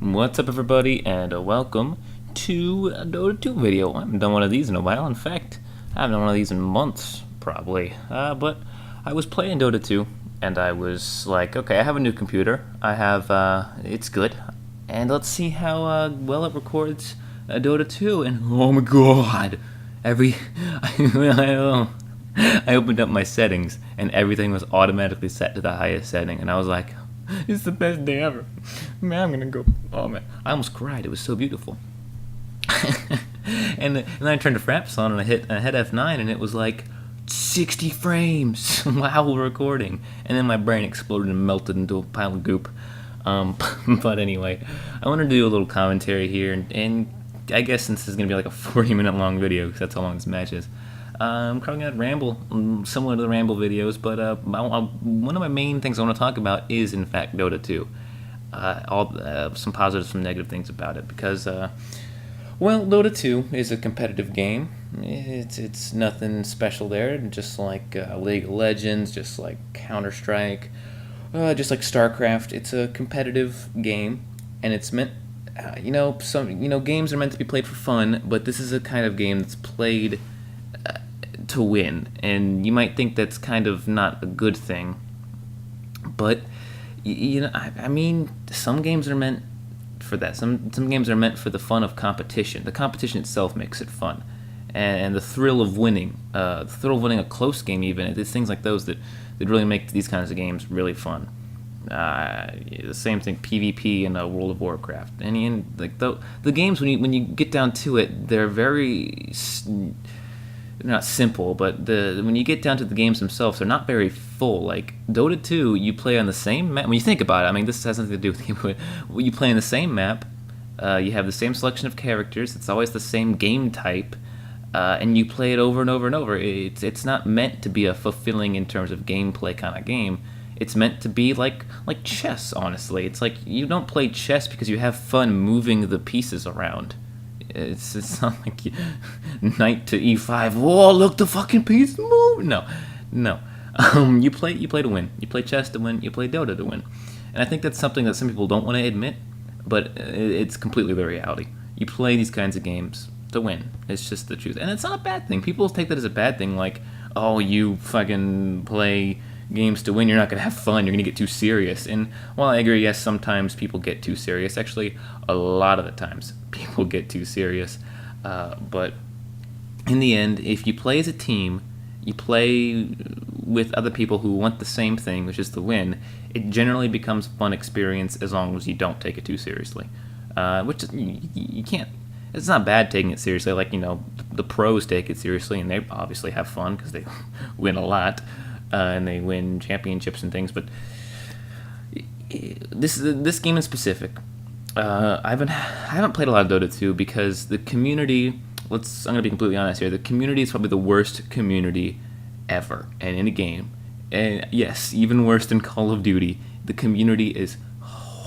What's up, everybody, and welcome to a Dota 2 video. I haven't done one of these in a while. In fact, I haven't done one of these in months, probably. But I was playing Dota 2, and I was like, okay, I have a new computer. It's good, and let's see how well it records Dota 2. And oh my god, I opened up my settings, and everything was automatically set to the highest setting, and I was like, it's the best day ever. Man, I'm gonna go. Oh man, I almost cried. It was so beautiful. and then I turned to Fraps on and I hit F9 and it was like 60 frames while recording. And then my brain exploded and melted into a pile of goop. But anyway, I wanted to do a little commentary here, and I guess since this is gonna be like a 40-minute long video, because that's how long this match is. I'm probably going to ramble, similar to the ramble videos, but one of my main things I want to talk about is, in fact, Dota 2. Some positives, some negative things about it, because, well, Dota 2 is a competitive game. It's nothing special there, just like League of Legends, just like Counter-Strike, just like StarCraft. It's a competitive game, and it's meant, games are meant to be played for fun, but this is a kind of game that's played to win, and you might think that's kind of not a good thing, but I mean, some games are meant for that. Some games are meant for the fun of competition. The competition itself makes it fun, and the thrill of winning, a close game, even it's things like those that really make these kinds of games really fun. The same thing, PvP in World of Warcraft, and like the games when you get down to it, they're very not simple, but when you get down to the games themselves, they're not very full. Like Dota 2, you play on the same map. When you think about it, I mean, this has nothing to do with the game, but you play on the same map. You have the same selection of characters. It's always the same game type, and you play it over and over and over. It's not meant to be a fulfilling in terms of gameplay kind of game. It's meant to be like chess. Honestly, it's like you don't play chess because you have fun moving the pieces around. It's not like knight to e5. Whoa, look, the fucking piece move. No. You play to win. You play chess to win. You play Dota to win. And I think that's something that some people don't want to admit, but it's completely the reality. You play these kinds of games to win. It's just the truth, and it's not a bad thing. People take that as a bad thing, like, oh, you fucking play games to win, you're not going to have fun, you're going to get too serious. And while I agree, yes, sometimes people get too serious. Actually, a lot of the times people get too serious. But in the end, if you play as a team, you play with other people who want the same thing, which is to win, it generally becomes a fun experience as long as you don't take it too seriously. Which you can't. It's not bad taking it seriously. Like, the pros take it seriously, and they obviously have fun because they win a lot. And they win championships and things, but this game in specific, I haven't played a lot of Dota 2 because the community. I'm gonna be completely honest here. The community is probably the worst community ever, and in a game, and yes, even worse than Call of Duty. The community is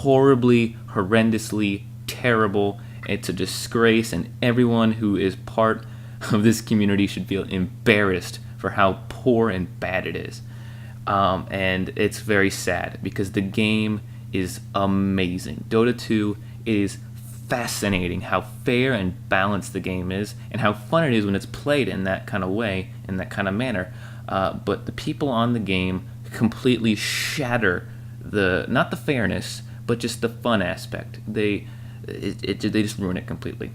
horrendously terrible. It's a disgrace, and everyone who is part of this community should feel embarrassed for how poor and bad it is. And it's very sad because the game is amazing. Dota 2 is fascinating how fair and balanced the game is, and how fun it is when it's played in that kind of way, in that kind of manner. But the people on the game completely shatter not the fairness, but just the fun aspect. They just ruin it completely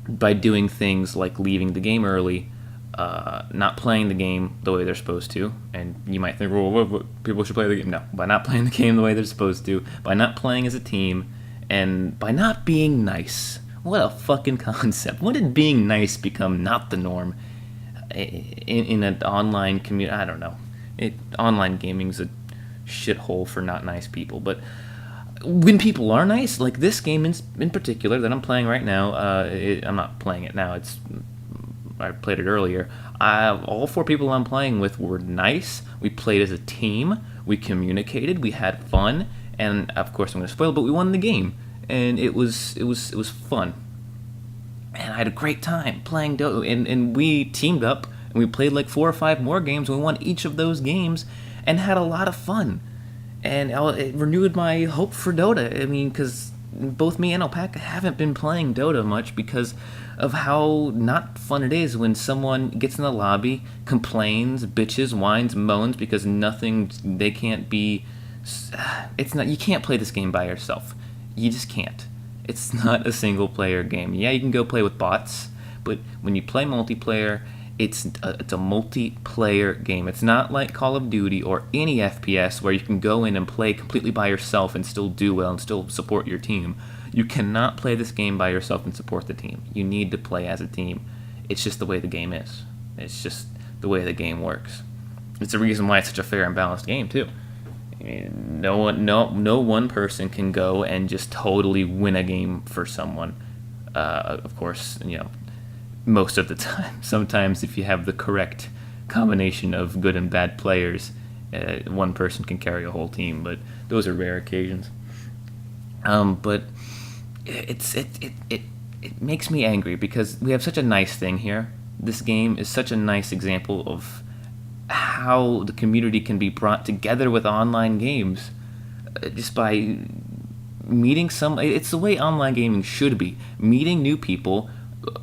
by doing things like leaving the game early, not playing the game the way they're supposed to. And you might think, well, what people should play the game. No, by not playing the game the way they're supposed to, by not playing as a team, and by not being nice. What a fucking concept. When did being nice become not the norm in an online community? I don't know. Online gaming's a shithole for not nice people, but when people are nice, like this game in particular that I'm playing right now, I'm not playing it now, I played it earlier. All four people I'm playing with were nice. We played as a team. We communicated. We had fun. And of course, I'm going to spoil it, but we won the game, and it was fun. And I had a great time playing Dota. And we teamed up, and we played like 4 or 5 more games. We won each of those games, and had a lot of fun. And it renewed my hope for Dota. I mean, because both me and Alpaca haven't been playing Dota much because of how not fun it is when someone gets in the lobby, complains, bitches, whines, moans because nothing, they can't be, it's not, you can't play this game by yourself. You just can't. It's not a single player game. Yeah, you can go play with bots, but when you play multiplayer, it's a multiplayer game. It's not like Call of Duty or any FPS where you can go in and play completely by yourself and still do well and still support your team. You cannot play this game by yourself and support the team. You need to play as a team. It's just the way the game is. It's just the way the game works. It's the reason why it's such a fair and balanced game too. I mean, no one person can go and just totally win a game for someone. Of course, most of the time. Sometimes if you have the correct combination of good and bad players, one person can carry a whole team, but those are rare occasions. But it makes me angry because we have such a nice thing here. This game is such a nice example of how the community can be brought together with online games just by meeting it's the way online gaming should be. Meeting new people,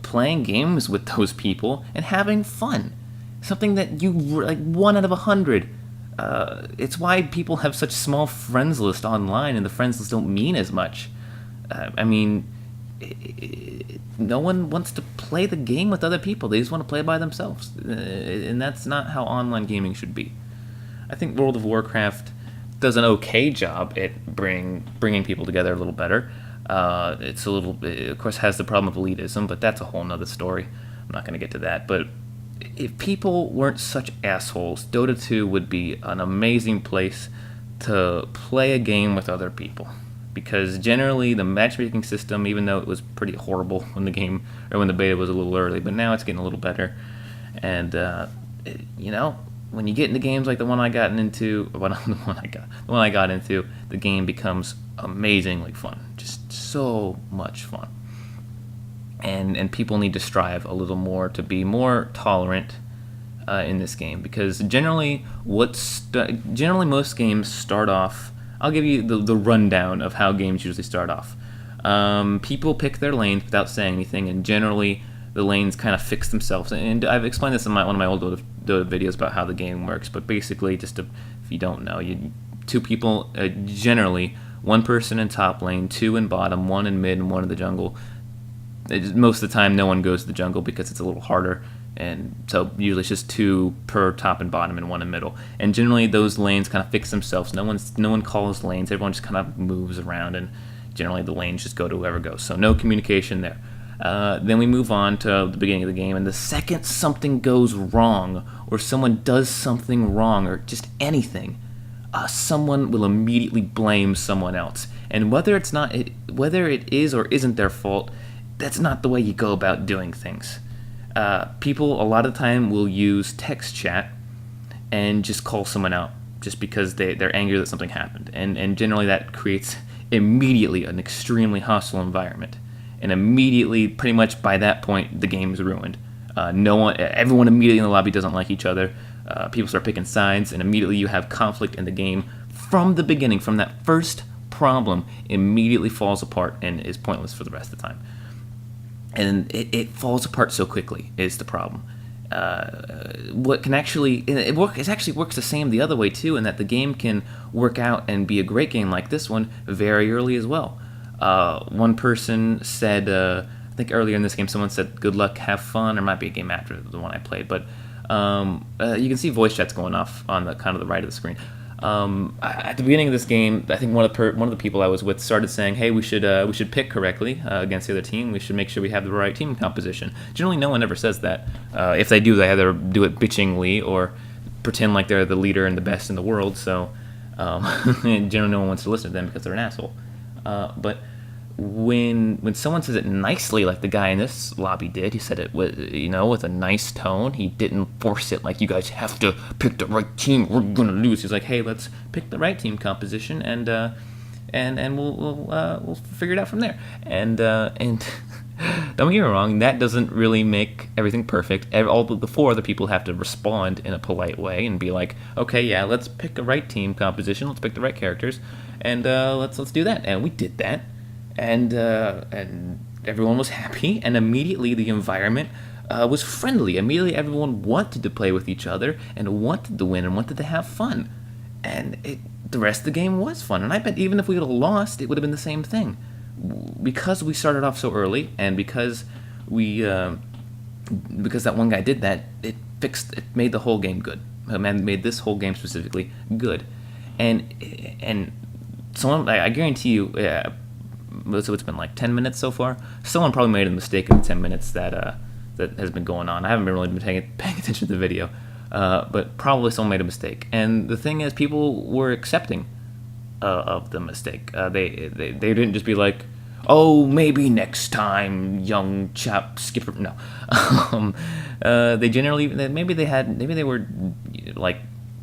playing games with those people, and having fun. Something that you, like 1 out of 100. It's why people have such small friends list online, and the friends list don't mean as much. No one wants to play the game with other people. They just want to play by themselves. And that's not how online gaming should be. I think World of Warcraft does an okay job at bringing people together a little better. It of course has the problem of elitism, but that's a whole nother story. I'm not going to get to that. But if people weren't such assholes, Dota 2 would be an amazing place to play a game with other people. Because generally the matchmaking system, even though it was pretty horrible when the beta was a little early, but now it's getting a little better. And when you get into games like the one I got into, the game becomes amazingly fun, just so much fun. And people need to strive a little more to be more tolerant in this game, because generally most games start off. I'll give you the rundown of how games usually start off. People pick their lanes without saying anything, and generally the lanes kind of fix themselves. And I've explained this in one of my old Dota videos about how the game works, but basically, if you don't know, two people, generally, one person in top lane, two in bottom, one in mid, and one in the jungle. Most of the time, no one goes to the jungle because it's a little harder. And so usually it's just two per top and bottom and one in middle. And generally those lanes kind of fix themselves. No one calls lanes. Everyone just kind of moves around, and generally the lanes just go to whoever goes. So no communication there. Then we move on to the beginning of the game, and the second something goes wrong, or someone does something wrong, or just anything, someone will immediately blame someone else. And whether it is or isn't their fault, that's not the way you go about doing things. People a lot of the time will use text chat and just call someone out just because they're angry that something happened. And generally that creates immediately an extremely hostile environment. And immediately, pretty much by that point, the game is ruined. Everyone immediately in the lobby doesn't like each other. People start picking sides, and immediately you have conflict in the game from the beginning. From that first problem, immediately falls apart and is pointless for the rest of the time. And it falls apart so quickly is the problem. It actually works the same the other way too, in that the game can work out and be a great game like this one very early as well. One person said, I think earlier in this game, someone said, "Good luck, have fun." Or it might be a game after the one I played, but you can see voice chats going off on the kind of the right of the screen. At the beginning of this game, I think one of the people I was with started saying, "Hey, we should pick correctly against the other team. We should make sure we have the right team composition." Generally, no one ever says that. If they do, they either do it bitchingly or pretend like they're the leader and the best in the world. So, generally, no one wants to listen to them because they're an asshole. But when someone says it nicely, like the guy in this lobby did, he said it with a nice tone. He didn't force it like, "You guys have to pick the right team. We're gonna lose." He's like, "Hey, let's pick the right team composition, and we'll figure it out from there." And don't get me wrong, that doesn't really make everything perfect. All but the four other people have to respond in a polite way and be like, "Okay, yeah, let's pick the right team composition. Let's pick the right characters, and let's do that." And we did that. and everyone was happy, and immediately the environment was friendly. Immediately everyone wanted to play with each other and wanted to win and wanted to have fun, and the rest of the game was fun. And I bet even if we would have lost, it would have been the same thing, because we started off so early, and because that one guy did that, it made the whole game good. Man made this whole game specifically good, and someone, I guarantee you, so it's been like 10 minutes so far. Someone probably made a mistake in the 10 minutes that has been going on. I haven't really been paying attention to the video, but probably someone made a mistake. And the thing is, people were accepting of the mistake. They didn't just be like, "Oh, maybe next time, young chap, skipper." No, they generally, maybe they were like,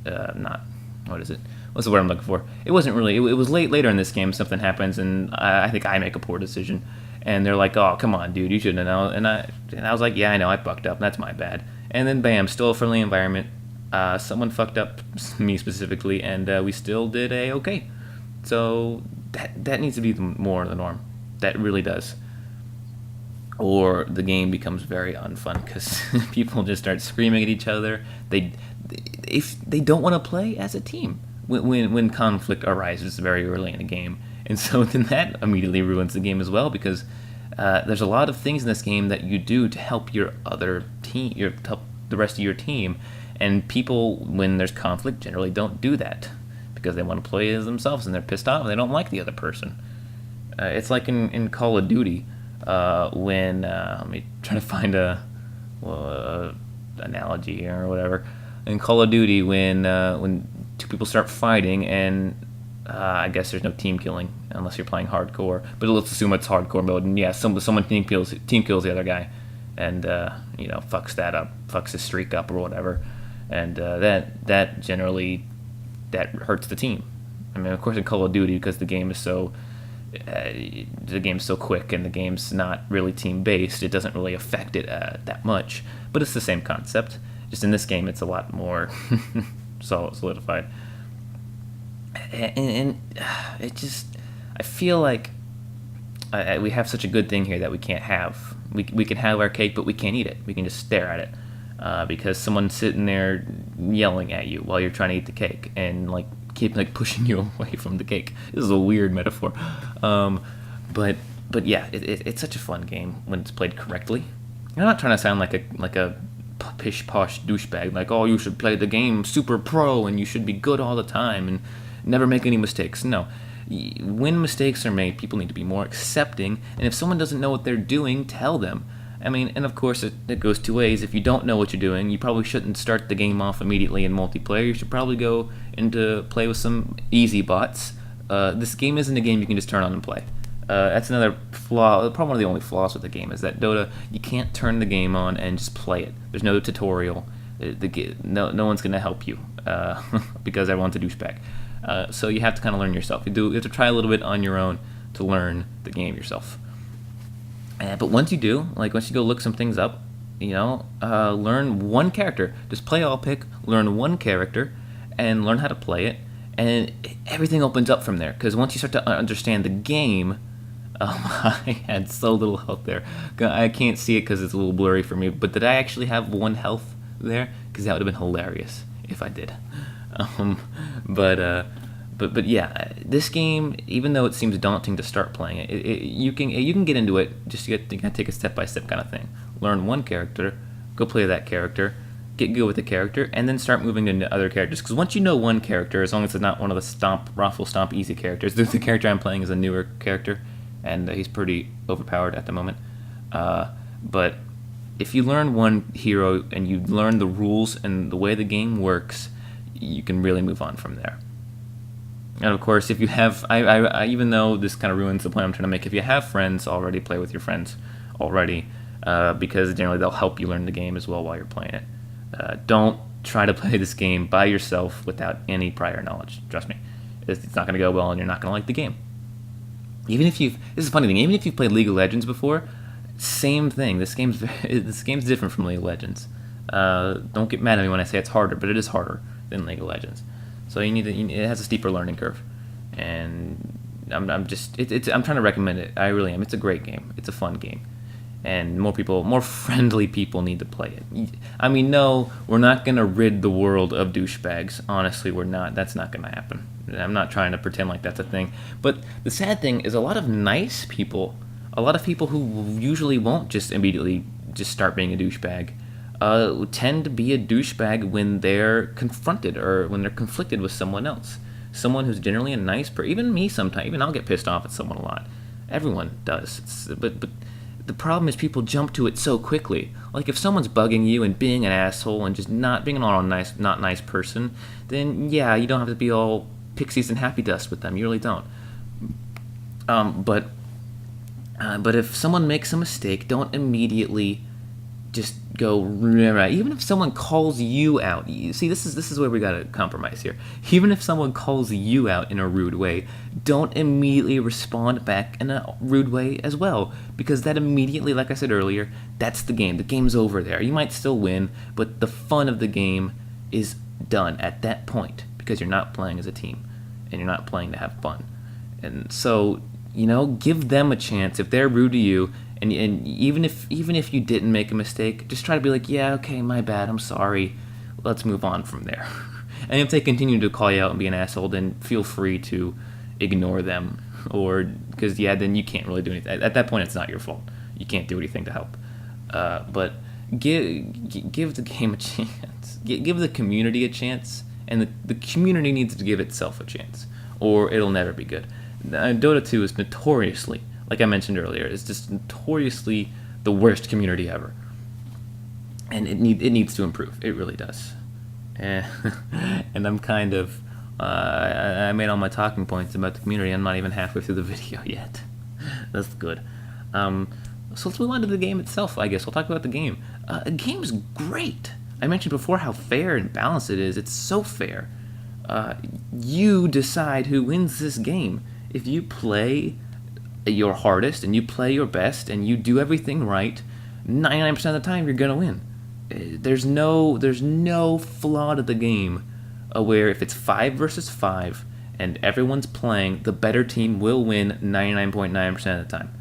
not, what is it? What's the word I'm looking for? It wasn't really. It was later in this game. Something happens, and I think I make a poor decision, and they're like, "Oh, come on, dude, you shouldn't have known." And I was like, "Yeah, I know, I fucked up. That's my bad." And then, bam, still a friendly environment. Someone fucked up, me specifically, and we still did okay. So that needs to be more the norm. That really does. Or the game becomes very unfun because people just start screaming at each other. If they don't want to play as a team when conflict arises very early in the game, and so then that immediately ruins the game as well, because there's a lot of things in this game that you do to help your other team, help the rest of your team, and people, when there's conflict, generally don't do that because they want to play as themselves and they're pissed off and they don't like the other person. It's like in Call of Duty, when let me try to find a analogy here or whatever. In Call of Duty, when two people start fighting, and I guess there's no team killing unless you're playing hardcore, but let's assume it's hardcore mode, and yeah, someone team kills the other guy, and fucks that up, fucks his streak up or whatever, and that generally that hurts the team. I mean, of course, in Call of Duty, because the game is so quick and the game's not really team based, it doesn't really affect it that much. But it's the same concept. Just in this game, it's a lot more solidified. And it just, I feel like we have such a good thing here that we can't have. We can have our cake, but we can't eat it. We can just stare at it because someone's sitting there yelling at you while you're trying to eat the cake and keep pushing you away from the cake. This is a weird metaphor, but yeah, it's such a fun game when it's played correctly. I'm not trying to sound like a pish posh douchebag, like, oh, you should play the game super pro and you should be good all the time and never make any mistakes. No, when mistakes are made, people need to be more accepting, and if someone doesn't know what they're doing, tell them. I mean, and of course it goes two ways. If you don't know what you're doing, you probably shouldn't start the game off immediately in multiplayer. You should probably go into play with some easy bots. This game isn't a game you can just turn on and play. That's another flaw. Probably one of the only flaws with the game is that Dota, you can't turn the game on and just play it. There's no tutorial. No one's going to help you because everyone's a douchebag. So you have to kind of learn yourself. You have to try a little bit on your own to learn the game yourself. But once you do, once you go look some things up, learn one character. Just play all pick, learn one character, and learn how to play it. And everything opens up from there. Because once you start to understand the game, I had so little health there. I can't see it because it's a little blurry for me. But did I actually have 1 health there? Because that would have been hilarious if I did. But yeah, this game, even though it seems daunting to start playing it, you can get into it. Just you gotta take a step-by-step kind of thing. Learn one character, go play that character, get good with the character, and then start moving into other characters. Because once you know one character, as long as it's not one of the raffle stomp easy characters, the character I'm playing is a newer character, and he's pretty overpowered at the moment. But if you learn one hero and you learn the rules and the way the game works, you can really move on from there. And of course, if you have, I even though this kind of ruins the point I'm trying to make, if you have friends already, play with your friends already, because generally they'll help you learn the game as well while you're playing it. Don't try to play this game by yourself without any prior knowledge. Trust me, it's not going to go well, and you're not going to like the game. This is a funny thing. Even if you've played League of Legends before, same thing. This game's different from League of Legends. Don't get mad at me when I say it's harder, but it is harder than League of Legends. So it has a steeper learning curve, and I'm just I'm trying to recommend it. I really am. It's a great game. It's a fun game, and more friendly people need to play it. I mean, no, we're not gonna rid the world of douchebags. Honestly, we're not. That's not gonna happen. I'm not trying to pretend like that's a thing. But the sad thing is, a lot of nice people, a lot of people who usually won't just immediately just start being a douchebag, tend to be a douchebag when they're confronted or when they're conflicted with someone else. Someone who's generally a nice person. Even me sometimes. Even I'll get pissed off at someone a lot. Everyone does. But the problem is people jump to it so quickly. Like if someone's bugging you and being an asshole and just not being an all not nice person, then yeah, you don't have to be all pixies and happy dust with them. You really don't. But if someone makes a mistake, don't immediately just go right. Even if someone calls you out, you see, this is where we gotta compromise here. Even if someone calls you out in a rude way, don't immediately respond back in a rude way as well, because that immediately, like I said earlier, that's the game. The game's over there. You might still win, but the fun of the game is done at that point because you're not playing as a team and you're not playing to have fun. And so, give them a chance if they're rude to you. And even if you didn't make a mistake, just try to be like, yeah, okay, my bad, I'm sorry. Let's move on from there. And if they continue to call you out and be an asshole, then feel free to ignore them, or because then you can't really do anything. At that point, it's not your fault. You can't do anything to help. But give the game a chance. Give the community a chance, and the community needs to give itself a chance, or it'll never be good. Dota 2 is notoriously, like I mentioned earlier, it's just notoriously the worst community ever, and it needs to improve. It really does. And I'm kind of I made all my talking points about the community. I'm not even halfway through the video yet. That's good. So let's move on to the game itself. I guess we'll talk about the game. The game's great. I mentioned before how fair and balanced it is. It's so fair. You decide who wins this game. If you play your hardest and you play your best and you do everything right, 99% of the time you're gonna win. There's no flaw to the game where if it's 5 versus 5 and everyone's playing, the better team will win 99.9% of the time.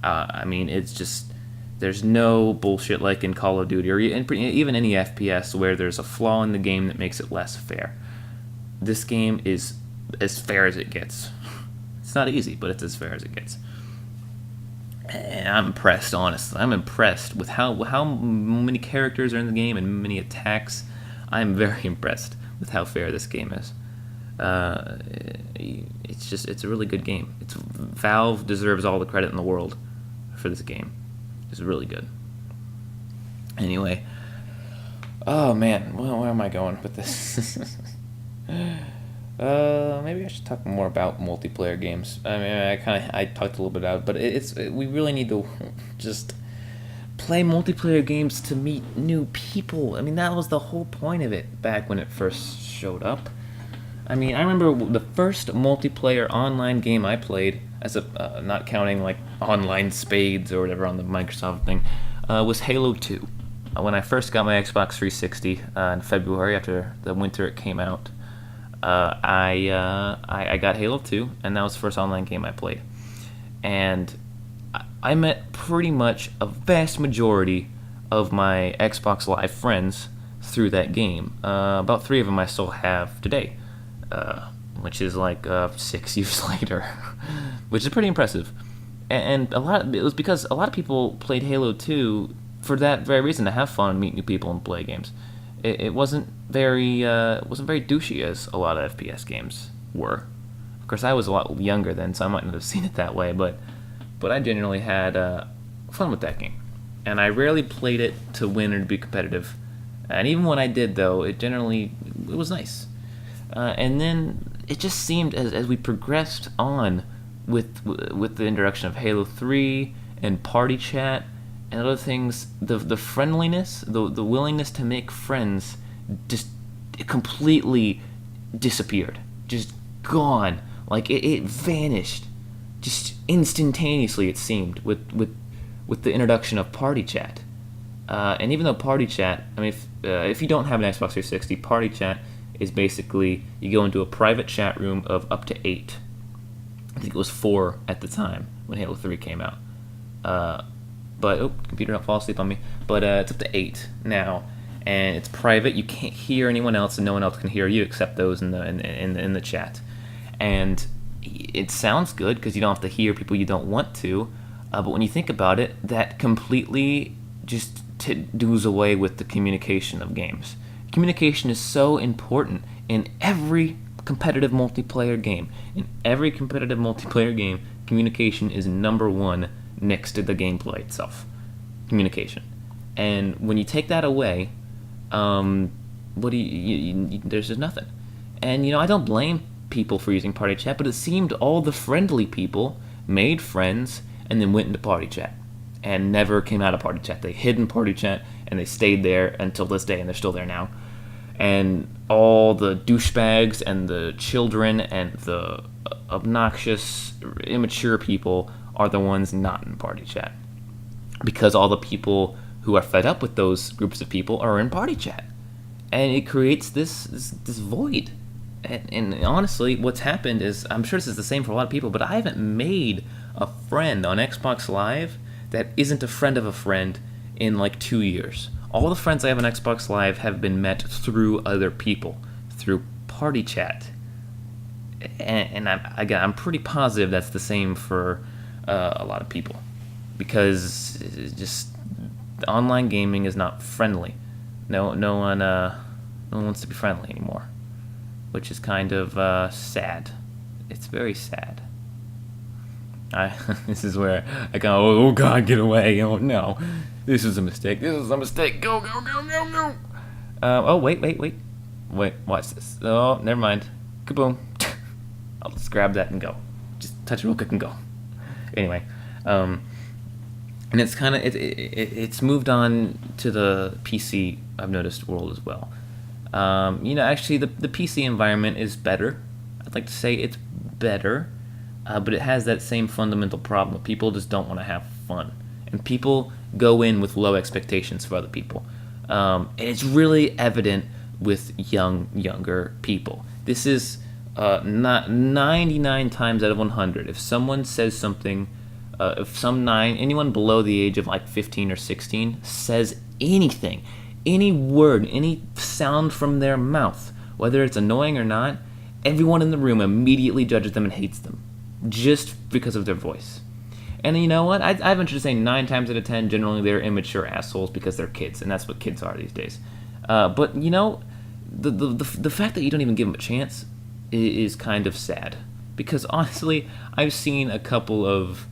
I mean, it's just, there's no bullshit like in Call of Duty or even any FPS where there's a flaw in the game that makes it less fair. This game is as fair as it gets. It's not easy, but it's as fair as it gets. And I'm impressed, honestly. I'm impressed with how many characters are in the game and many attacks. I'm very impressed with how fair this game is. It's a really good game. Valve deserves all the credit in the world for this game. It's really good. Anyway, oh man, where am I going with this? Maybe I should talk more about multiplayer games. I mean, I talked a little bit about it, but we really need to just play multiplayer games to meet new people. I mean, that was the whole point of it back when it first showed up. I mean, I remember the first multiplayer online game I played, as a not counting like online spades or whatever on the Microsoft thing, was Halo 2. When I first got my Xbox 360 in February after the winter it came out, I got Halo 2, and that was the first online game I played. And I met pretty much a vast majority of my Xbox Live friends through that game. About 3 of them I still have today, which is like 6 years later, which is pretty impressive. And it was because a lot of people played Halo 2 for that very reason, to have fun, meet new people, and play games. It wasn't very douchey as a lot of FPS games were. Of course, I was a lot younger then, so I might not have seen it that way, but I genuinely had fun with that game. And I rarely played it to win or to be competitive. And even when I did, though, it was nice. And then it just seemed as we progressed on with the introduction of Halo 3 and Party Chat and other things, the friendliness, the willingness to make friends just completely disappeared. Just gone. Like it vanished. Just instantaneously, it seemed, with the introduction of Party Chat. And even though Party Chat, I mean, if you don't have an Xbox 360, Party Chat is basically you go into a private chat room of up to 8. I think it was 4 at the time when Halo 3 came out. But computer, don't fall asleep on me. But it's up to 8 now, and it's private. You can't hear anyone else, and no one else can hear you except those in the chat. And it sounds good because you don't have to hear people you don't want to. But when you think about it, that completely just does away with the communication of games. Communication is so important in every competitive multiplayer game. In every competitive multiplayer game, communication is number one next to the gameplay itself. Communication. And when you take that away, what do there's just nothing. And I don't blame people for using party chat, but it seemed all the friendly people made friends and then went into party chat and never came out of party chat. They hid in party chat and they stayed there until this day, and they're still there now. And all the douchebags and the children and the obnoxious, immature people are the ones not in party chat, because all the people who are fed up with those groups of people are in party chat, and it creates this void. And honestly, what's happened is, I'm sure this is the same for a lot of people, but I haven't made a friend on Xbox Live that isn't a friend of a friend in like 2 years. All the friends I have on Xbox Live have been met through other people, through party chat. And I'm pretty positive that's the same for a lot of people, because just online gaming is not friendly. No one wants to be friendly anymore, which is kind of sad. It's very sad. This is where I go, oh God, get away! Oh no, this is a mistake. This is a mistake. Go. Oh wait, watch this. Oh, never mind. Kaboom. I'll just grab that and go. Just touch it real quick and go. Anyway, and it's kind of it's moved on to the PC, I've noticed, world as well. Actually the PC environment is better. I'd like to say it's better, but it has that same fundamental problem. People just don't want to have fun, and people go in with low expectations for other people, and it's really evident with younger people. This is not 99 times out of 100. If someone says something, anyone below the age of like 15 or 16 says anything, any word, any sound from their mouth, whether it's annoying or not, everyone in the room immediately judges them and hates them just because of their voice. And you know what? I venture to say 9 times out of 10, generally they're immature assholes because they're kids, and that's what kids are these days. But the fact that you don't even give them a chance is kind of sad, because honestly, I've seen a couple of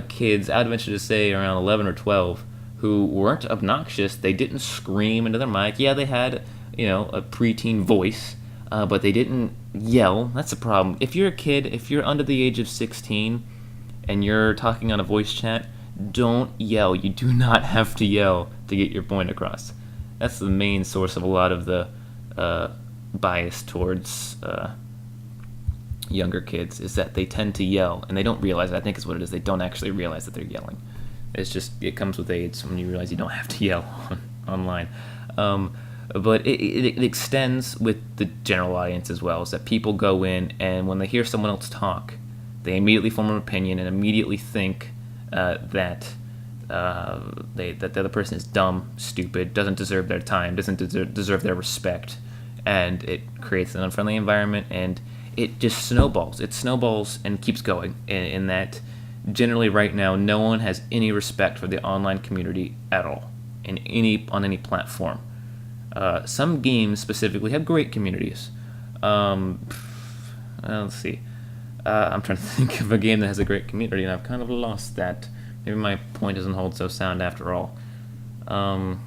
kids, I'd venture to say around 11 or 12, who weren't obnoxious. They didn't scream into their mic. Yeah, they had a preteen voice, but they didn't yell. That's the problem. If you're a kid, if you're under the age of 16 and you're talking on a voice chat, don't yell. You do not have to yell to get your point across. That's the main source of a lot of the bias towards younger kids, is that they tend to yell, and they don't realize it. I think is what it is. They don't actually realize that they're yelling. It comes with age when you realize you don't have to yell online. But it extends with the general audience as well, is that people go in, and when they hear someone else talk, they immediately form an opinion and immediately think that the other person is dumb, stupid, doesn't deserve their time, doesn't deserve their respect, and it creates an unfriendly environment, and it just snowballs. It snowballs and keeps going. In that, generally right now, no one has any respect for the online community at all, on any platform. Some games specifically have great communities. Let's see. I'm trying to think of a game that has a great community, and I've kind of lost that. Maybe my point doesn't hold so sound after all. I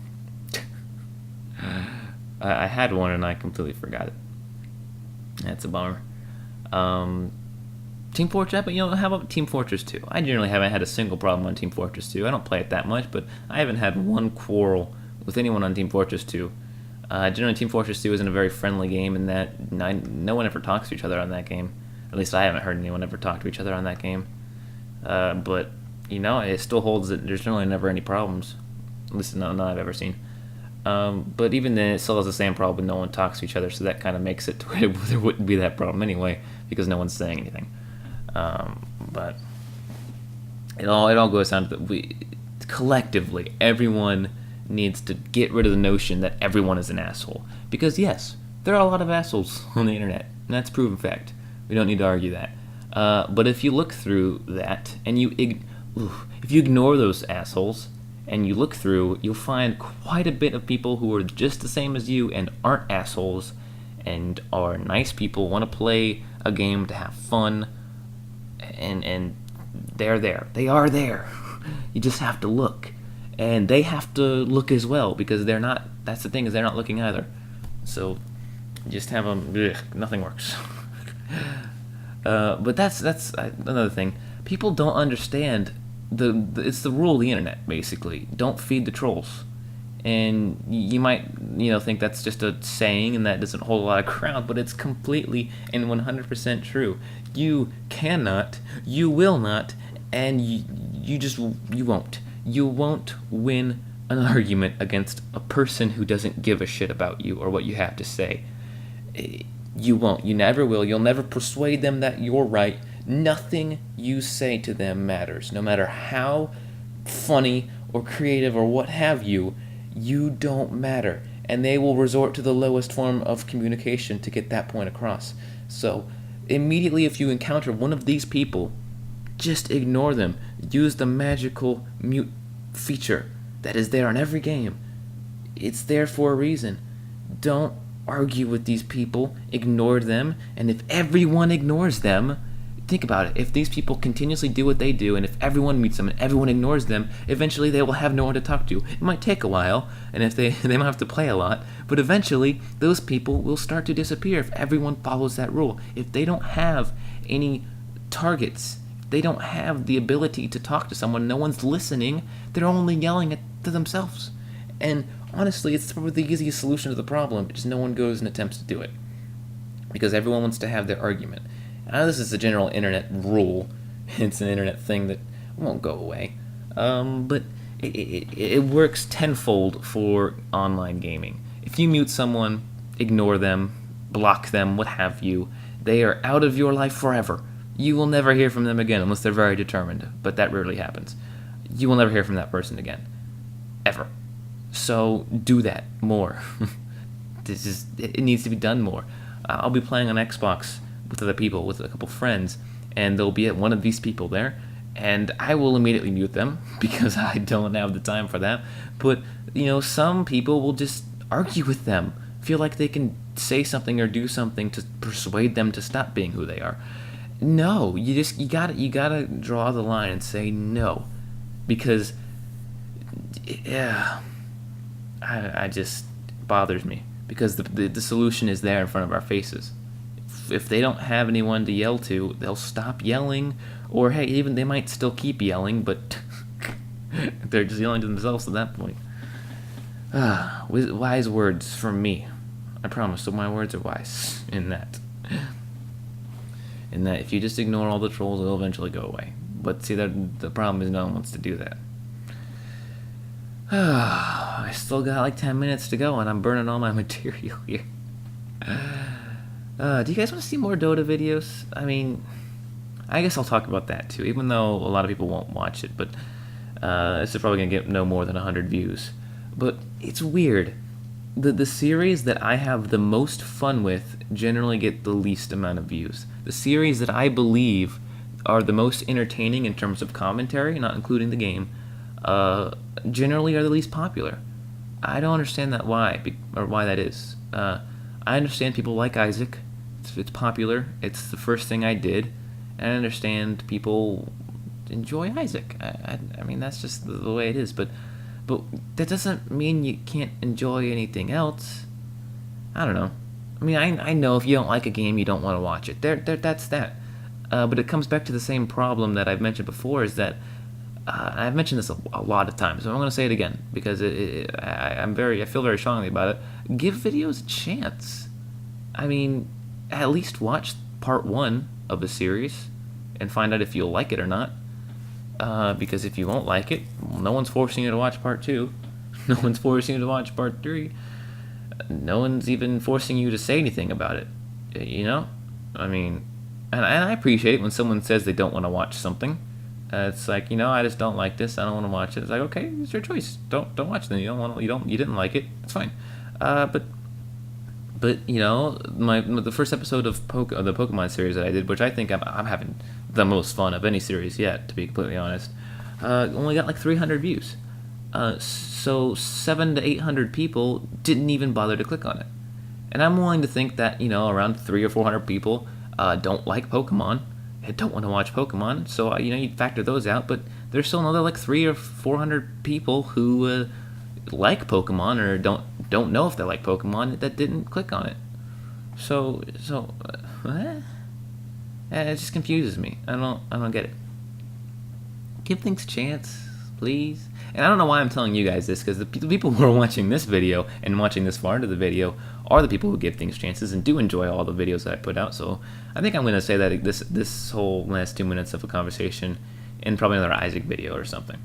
had one and I completely forgot it. That's a bummer. Team Fortress, but how about Team Fortress 2? I generally haven't had a single problem on Team Fortress 2. I don't play it that much, but I haven't had one quarrel with anyone on Team Fortress 2. Generally, Team Fortress 2 isn't a very friendly game in that no one ever talks to each other on that game. At least I haven't heard anyone ever talk to each other on that game. But, it still holds that there's generally never any problems. At least none I've ever seen. But even then, it still has the same problem. No one talks to each other, so that kind of makes it to where there wouldn't be that problem anyway, because no one's saying anything. But it all goes down to collectively, everyone needs to get rid of the notion that everyone is an asshole. Because yes, there are a lot of assholes on the internet, and that's proven fact. We don't need to argue that. But if you look through that and if you ignore those assholes and you look through, you'll find quite a bit of people who are just the same as you and aren't assholes and are nice people, want to play a game to have fun, and they're there. They are there. You just have to look. And they have to look as well, because they're not, that's the thing, is they're not looking either. So just have them, nothing works. But that's another thing. People don't understand it's the rule of the internet, basically. Don't feed the trolls. And you might, think that's just a saying and that doesn't hold a lot of ground, but it's completely and 100% true. You cannot, you will not, and you won't. You won't win an argument against a person who doesn't give a shit about you or what you have to say. You won't. You never will. You'll never persuade them that you're right. Nothing you say to them matters. No matter how funny or creative or what have you, you don't matter. And they will resort to the lowest form of communication to get that point across. So, immediately if you encounter one of these people, just ignore them. Use the magical mute feature that is there on every game. It's there for a reason. Don't argue with these people. Ignore them. And if everyone ignores them, think about it. If these people continuously do what they do, and if everyone meets them and everyone ignores them, eventually they will have no one to talk to. It might take a while, and if they might have to play a lot, but eventually those people will start to disappear if everyone follows that rule. If they don't have any targets, they don't have the ability to talk to someone, no one's listening, they're only yelling to themselves. And honestly, it's probably the easiest solution to the problem, just no one goes and attempts to do it. Because everyone wants to have their argument. I know this is a general internet rule, it's an internet thing that won't go away, but it works tenfold for online gaming. If you mute someone, ignore them, block them, what have you, they are out of your life forever. You will never hear from them again unless they're very determined, but that rarely happens. You will never hear from that person again. Ever. So do that more. It needs to be done more. I'll be playing on Xbox with other people, with a couple friends, and there'll be one of these people there, and I will immediately mute them because I don't have the time for that. But, some people will just argue with them, feel like they can say something or do something to persuade them to stop being who they are. No, you gotta draw the line and say no, because I just bothers me, because the solution is there in front of our faces. If they don't have anyone to yell to, they'll stop yelling, or hey, even they might still keep yelling, but they're just yelling to themselves at that point. Wise words from me. I promise, so my words are wise in that. In that if you just ignore all the trolls, it'll eventually go away. But see, the problem is no one wants to do that. I still got like 10 minutes to go, and I'm burning all my material here. Do you guys want to see more Dota videos? I mean, I guess I'll talk about that too, even though a lot of people won't watch it, but this is probably going to get no more than 100 views. But it's weird. The series that I have the most fun with generally get the least amount of views. The series that I believe are the most entertaining in terms of commentary, not including the game, generally are the least popular. I don't understand why that is. I understand people like Isaac. It's popular. It's the first thing I did. And I understand people enjoy Isaac. I mean, that's just the way it is. But that doesn't mean you can't enjoy anything else. I don't know. I mean, I know if you don't like a game, you don't want to watch it. That's that. But it comes back to the same problem that I've mentioned before, is that I've mentioned this a lot of times, so I'm going to say it again because I feel very strongly about it. Give videos a chance. I mean, at least watch part 1 of a series and find out if you'll like it or not. Because if you won't like it, well, no one's forcing you to watch part 2. No one's forcing you to watch part 3. No one's even forcing you to say anything about it. I mean, and I appreciate it when someone says they don't want to watch something. It's like, I just don't like this. I don't want to watch it. It's like, okay, it's your choice. Don't watch it. You don't want. You didn't like it. It's fine. But the first episode of the Pokemon series that I did, which I think I'm having the most fun of any series yet, to be completely honest, only got like 300 views. So 700 to 800 people didn't even bother to click on it. And I'm willing to think that, around 300 or 400 people don't like Pokemon and don't want to watch Pokemon. So, you factor those out. But there's still another like 300 or 400 people who like Pokemon or don't know if they like Pokemon that didn't click on it. So it just confuses me. I don't get it. Give things a chance, please. And I don't know why I'm telling you guys this, because the people who are watching this video and watching this far into the video are the people who give things chances and do enjoy all the videos that I put out. So I think I'm going to say that this whole last 2 minutes of a conversation in probably another Isaac video or something.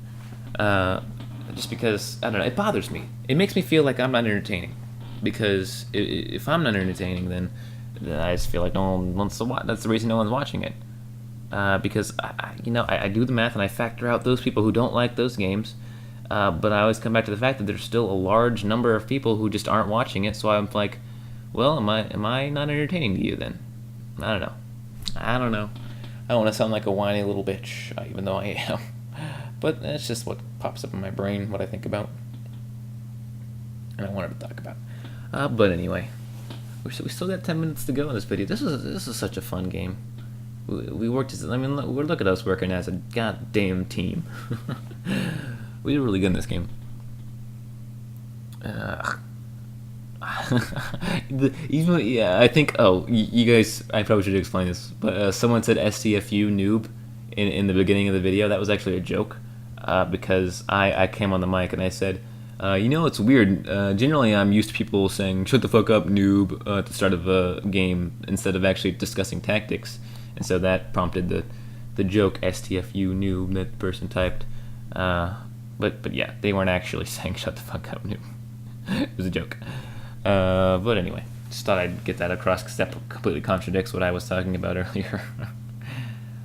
Just because, I don't know, it bothers me. It makes me feel like I'm not entertaining. Because if I'm not entertaining, then I just feel like no one wants to watch. That's the reason no one's watching it. Because I do the math and I factor out those people who don't like those games, but I always come back to the fact that there's still a large number of people who just aren't watching it. So I'm like, well, am I not entertaining to you then? I don't know. I don't want to sound like a whiny little bitch, even though I am. But that's just what pops up in my brain, what I think about, and I wanted to talk about. But anyway, we still got 10 minutes to go in this video. This is such a fun game. We worked as, look at us working as a goddamn team. We did really good in this game. I think, you guys, I probably should explain this, but someone said STFU noob in the beginning of the video. That was actually a joke, because I came on the mic and I said, it's weird. Generally, I'm used to people saying, shut the fuck up, noob, at the start of a game, instead of actually discussing tactics. And so that prompted the joke STFU noob that the person typed. But yeah, they weren't actually saying shut the fuck up noob. It was a joke. But anyway, just thought I'd get that across because that completely contradicts what I was talking about earlier.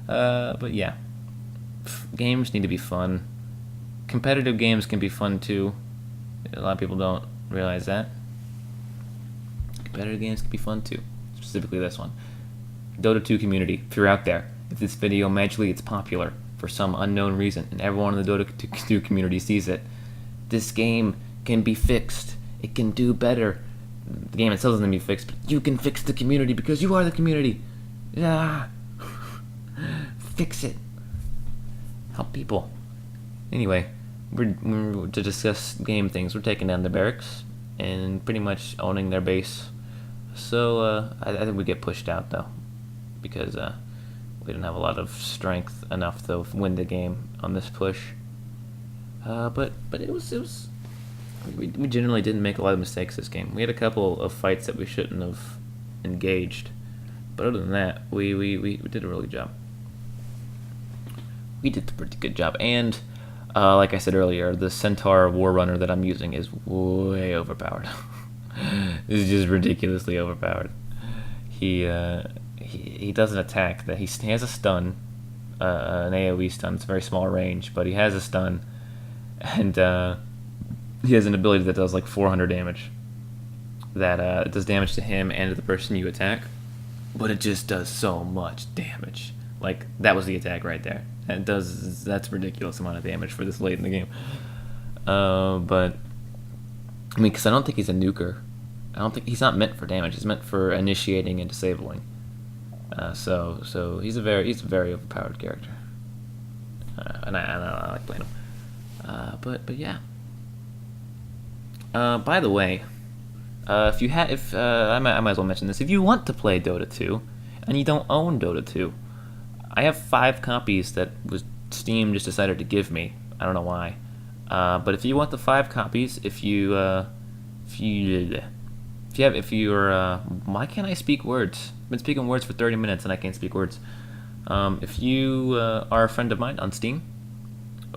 But yeah, games need to be fun. Competitive games can be fun too. A lot of people don't realize that. Competitive games can be fun too. Specifically this one. Dota 2 community, if you're out there, if this video magically gets popular for some unknown reason and everyone in the Dota 2 community sees it, this game can be fixed. It can do better. The game itself doesn't be fixed, but you can fix the community because you are the community. Yeah. Fix it. Help people. Anyway, we're to discuss game things. We're taking down the barracks and pretty much owning their base. So I think we get pushed out though, because we didn't have a lot of strength enough to win the game on this push. But it was we generally didn't make a lot of mistakes this game. We had a couple of fights that we shouldn't have engaged, but other than that, we did a really good job. We did a pretty good job, and like I said earlier, the Centaur War Runner that I'm using is way overpowered. This is just ridiculously overpowered. He does an attack that he has a stun, an AoE stun. It's a very small range, but he has a stun, and he has an ability that does like 400 damage. That does damage to him and to the person you attack, but it just does so much damage. Like, that was the attack right there. That's a ridiculous amount of damage for this late in the game. But I mean, because I don't think he's a nuker. I don't think he's not meant for damage. He's meant for initiating and disabling. So he's a very overpowered character, and I like playing him. But yeah. By the way, if I might as well mention this. If you want to play Dota 2 and you don't own Dota 2, I have 5 copies that Steam just decided to give me. I don't know why. But if you want the 5 copies, if you're why can't I speak words? I've been speaking words for 30 minutes and I can't speak words. If you are a friend of mine on Steam,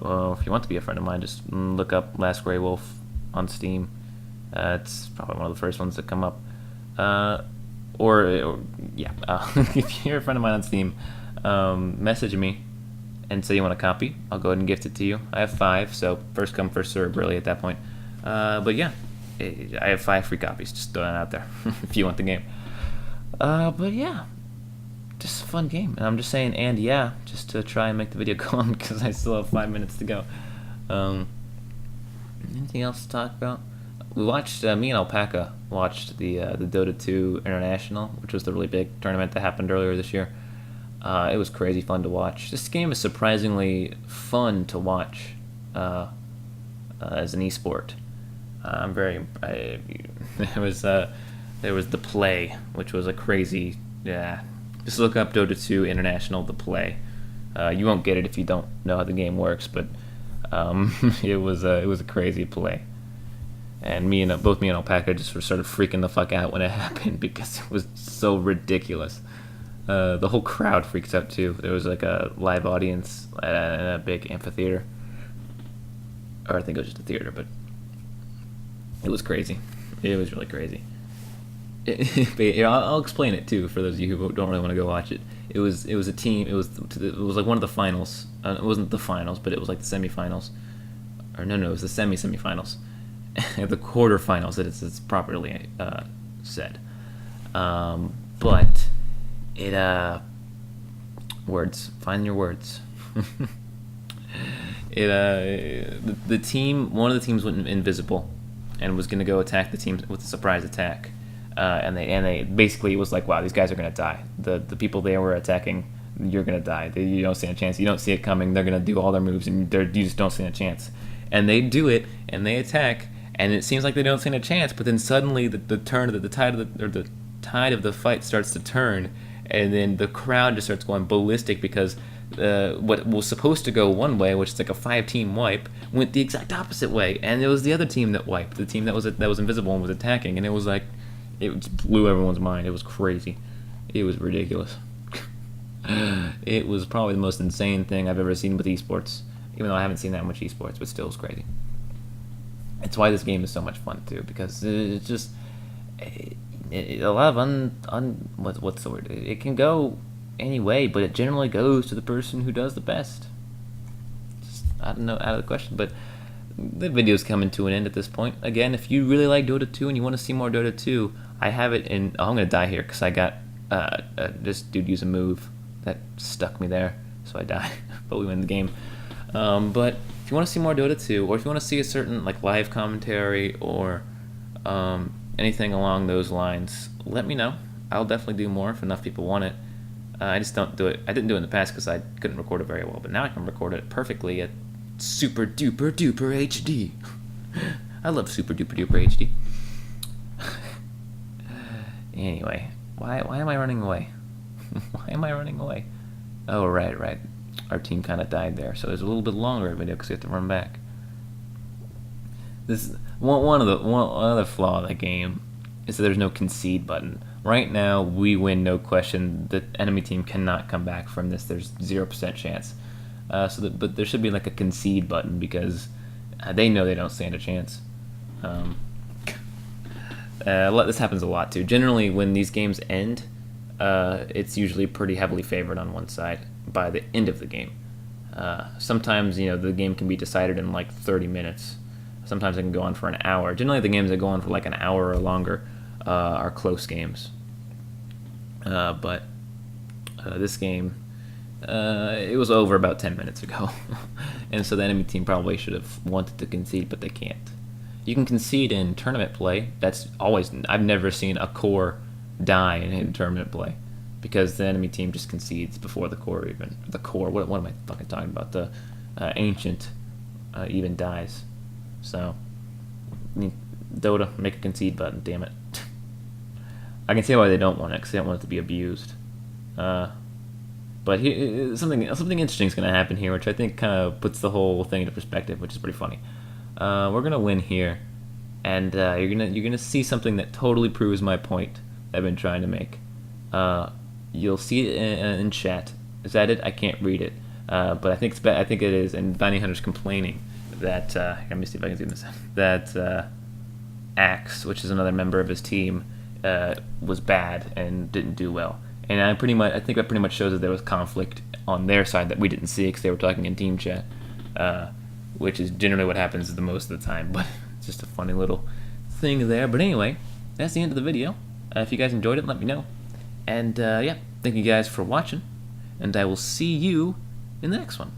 or if you want to be a friend of mine, just look up Last Grey Wolf on Steam. It's probably one of the first ones that come up. or yeah, if you're a friend of mine on Steam, message me and say you want a copy. I'll go ahead and gift it to you. I have 5, so first come, first serve, really, at that point. But yeah, I have 5 free copies. Just throw that out there if you want the game. But yeah, just a fun game. And I'm just saying, and yeah, just to try and make the video go on because I still have 5 minutes to go. Anything else to talk about? We watched, me and Alpaca watched the Dota 2 International, which was the really big tournament that happened earlier this year. It was crazy fun to watch. This game is surprisingly fun to watch as an esport. There was the play, which was a crazy. Yeah, just look up Dota 2 International, the play. You won't get it if you don't know how the game works, but it was a crazy play. And both me and Alpaca just started freaking the fuck out when it happened because it was so ridiculous. The whole crowd freaked out too. There was like a live audience in a big amphitheater, or I think it was just a theater, but it was crazy. It was really crazy. I'll explain it too for those of you who don't really want to go watch it. It was a team. It was like one of the finals. It wasn't the finals, but it was like the semifinals. Or no, it was the semifinals. The quarterfinals, it's properly said. But it words. Find your words. The team. One of the teams went invisible, and was going to go attack the team with a surprise attack. And they basically, it was like, wow, these guys are gonna die. The people they were attacking, you're gonna die. You don't stand a chance. You don't see it coming. They're gonna do all their moves, and you just don't stand a chance. And they do it, and they attack, and it seems like they don't stand a chance. But then suddenly, the tide of the fight starts to turn, and then the crowd just starts going ballistic because what was supposed to go one way, which is like a 5-team wipe, went the exact opposite way, and it was the other team that wiped, the team that was invisible and was attacking, and it was like. It just blew everyone's mind. It was crazy. It was ridiculous. It was probably the most insane thing I've ever seen with esports, even though I haven't seen that much esports, but still, it was crazy. It's why this game is so much fun too, because it's just a lot of what's the word? It can go any way, but it generally goes to the person who does the best. Just, I don't know, out of the question, but. The video's coming to an end at this point. Again, if you really like Dota 2 and you want to see more Dota 2, I have it in. Oh, I'm gonna die here because I got this dude use a move that stuck me there, so I die. But we win the game. But if you want to see more Dota 2, or if you want to see a certain like live commentary or anything along those lines, let me know. I'll definitely do more if enough people want it. I just don't do it. I didn't do it in the past because I couldn't record it very well, but now I can record it perfectly at super duper duper HD. I love super duper duper HD. Anyway, why am I running away? Why am I running away? Oh, right. Our team kind of died there, so it's a little bit longer video because we have to run back. This one other flaw of the game is that there's no concede button. Right now, we win, no question. The enemy team cannot come back from this. There's 0% chance. But there should be like a concede button because they know they don't stand a chance. This happens a lot too. Generally, when these games end, it's usually pretty heavily favored on one side by the end of the game. Sometimes the game can be decided in like 30 minutes. Sometimes it can go on for an hour. Generally, the games that go on for like an hour or longer are close games. But this game. It was over about 10 minutes ago. And so the enemy team probably should have wanted to concede, but they can't. You can concede in tournament play. I've never seen a core die in tournament play because the enemy team just concedes before the core what am I fucking talking about? The ancient even dies. So Dota, make a concede button, damn it. I can see why they don't want it, because they don't want it to be abused. But something interesting is going to happen here, which I think kind of puts the whole thing into perspective, which is pretty funny. We're going to win here, and you're gonna see something that totally proves my point I've been trying to make. You'll see it in chat. Is that it? I can't read it, but I think it is. And Bounty Hunter's complaining that let me see if I can zoom this. That Axe, which is another member of his team, was bad and didn't do well. And I think that pretty much shows that there was conflict on their side that we didn't see because they were talking in team chat, which is generally what happens the most of the time. But it's just a funny little thing there. But anyway, that's the end of the video. If you guys enjoyed it, let me know. And yeah, thank you guys for watching, and I will see you in the next one.